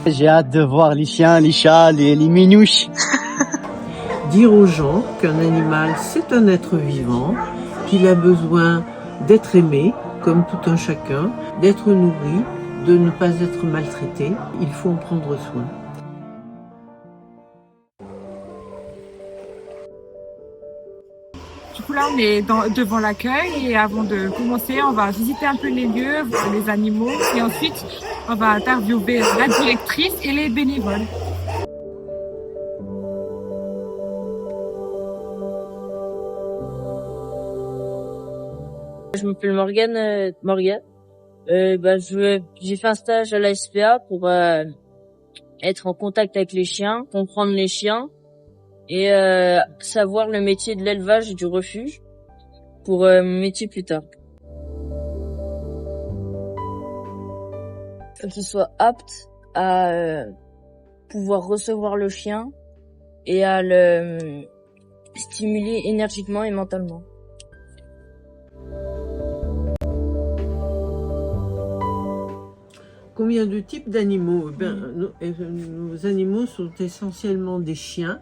J'ai hâte de voir les chiens, les chats, les minouches. Dire aux gens qu'un animal, c'est un être vivant, qu'il a besoin d'être aimé, comme tout un chacun, d'être nourri, de ne pas être maltraité. Il faut en prendre soin. Du coup là on est devant l'accueil et avant de commencer on va visiter un peu les lieux, voir les animaux et ensuite on va interviewer la directrice et les bénévoles. Je m'appelle Morgane. J'ai fait un stage à la SPA pour être en contact avec les chiens, comprendre les chiens et savoir le métier de l'élevage et du refuge pour mon métier plus tard. Faut qu'il soit apte à pouvoir recevoir le chien et à le stimuler énergiquement et mentalement. Combien de types d'animaux? Nos animaux sont essentiellement des chiens,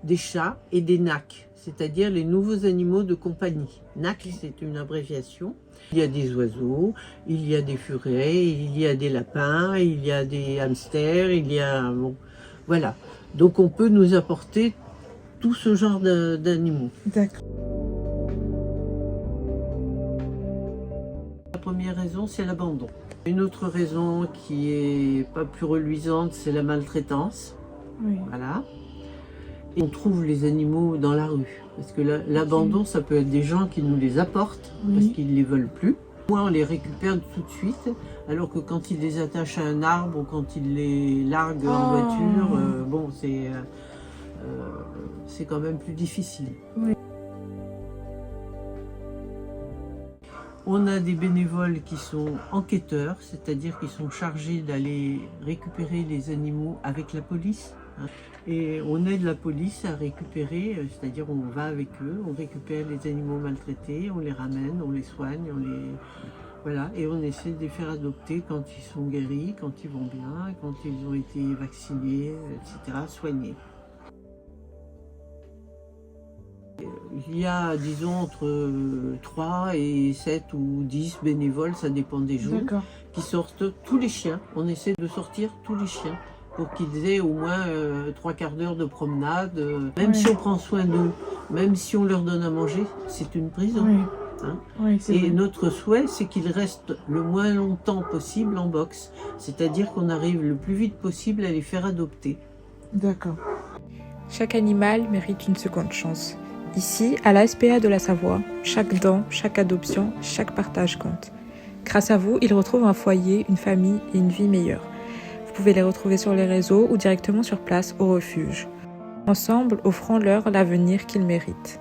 des chats et des NAC, c'est-à-dire les nouveaux animaux de compagnie. NAC, c'est une abréviation. Il y a des oiseaux, il y a des furets, il y a des lapins, il y a des hamsters, voilà. Donc on peut nous apporter tout ce genre d'animaux. D'accord. La première raison, c'est l'abandon. Une autre raison qui est pas plus reluisante, c'est la maltraitance. Oui. Voilà. Et on trouve les animaux dans la rue. Parce que l'abandon, ça peut être des gens qui nous les apportent parce qu'ils les veulent plus. Moi, on les récupère tout de suite, alors que quand ils les attachent à un arbre ou quand ils les larguent en voiture, c'est quand même plus difficile. Oui. On a des bénévoles qui sont enquêteurs, c'est-à-dire qui sont chargés d'aller récupérer les animaux avec la police. Et on aide la police à récupérer, c'est-à-dire on va avec eux, on récupère les animaux maltraités, on les ramène, on les soigne, voilà, et on essaie de les faire adopter quand ils sont guéris, quand ils vont bien, quand ils ont été vaccinés, etc., soignés. Il y a, disons, entre 3 et 7 ou 10 bénévoles, ça dépend des jours, qui sortent tous les chiens. On essaie de sortir tous les chiens pour qu'ils aient au moins 3/4 d'heure de promenade. Même si on prend soin d'eux, même si on leur donne à manger, c'est une prison. Et notre souhait, c'est qu'ils restent le moins longtemps possible en box. C'est-à-dire qu'on arrive le plus vite possible à les faire adopter. D'accord. Chaque animal mérite une seconde chance. Ici, à la SPA de la Savoie, chaque don, chaque adoption, chaque partage compte. Grâce à vous, ils retrouvent un foyer, une famille et une vie meilleure. Vous pouvez les retrouver sur les réseaux ou directement sur place au refuge. Ensemble, offrons-leur l'avenir qu'ils méritent.